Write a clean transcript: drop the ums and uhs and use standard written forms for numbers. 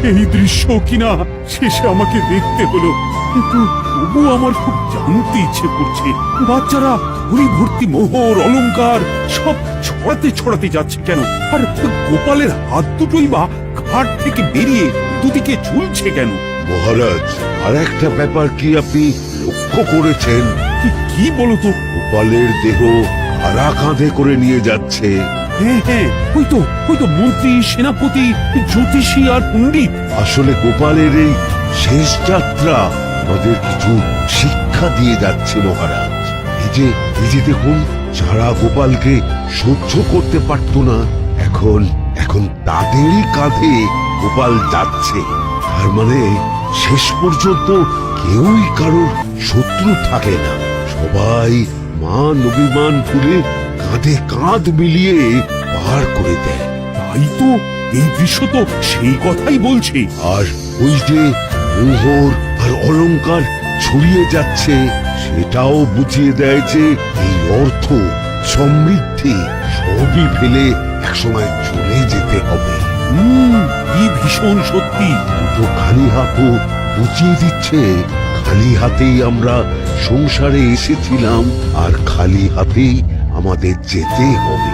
এই দৃশ্য কিনা শেষে আমাকে দেখতে হলো, কিন্তু তবু আমার খুব জানতে ইচ্ছে করছে বাচ্চারা ঘুড়ি ভর্তি মোহর অলংকার সব ছড়াতে ছড়াতে যাচ্ছে কেন, আর গোপালের হাত দুটোই বা ঘাট থেকে বেরিয়ে দুদিকে ঝুলছে কেন? মহারাজ, আর একটা ব্যাপার কি আপনি লক্ষ্য করেছেন? কি বলতো? গোপালের দেহ হারা কাঁধে করে নিয়ে যাচ্ছে। হ্যাঁ হ্যাঁ, ওই তো মন্ত্রী, সেনাপতি, জ্যোতিষী আর পণ্ডিত। আসলে গোপালের এই শেষ যাত্রা আমাদের কিছু শিক্ষা দিয়ে যাচ্ছে মহারাজ। এই যে দেখুন, যারা গোপালকে সহ্য করতে পারত না, এখন তাদেরই কাঁধে গোপাল যাচ্ছে। তার মানে শেষ পর্যন্ত কেউই কারোর শত্রু থাকে না, সবাই মান অভিমান ভুলে কাঁধে কাঁধ মিলিয়ে পার করে দেয়। তাই তো, এই দৃশ্য তো সেই কথাই বলছে। আর ওই যে মোহর আর অলংকার ছড়িয়ে যাচ্ছে, সেটাও বুঝিয়ে দেয় যে এই অর্থ, সমৃদ্ধি সবই ফেলে একসময় চলে যেতে হবে। কি ভীষণ সত্যি। দুটো খালি হাতও বুঝিয়ে দিচ্ছে, খালি হাতেই আমরা সংসারে এসেছিলাম আর খালি হাতেই আমাদের যেতে হবে।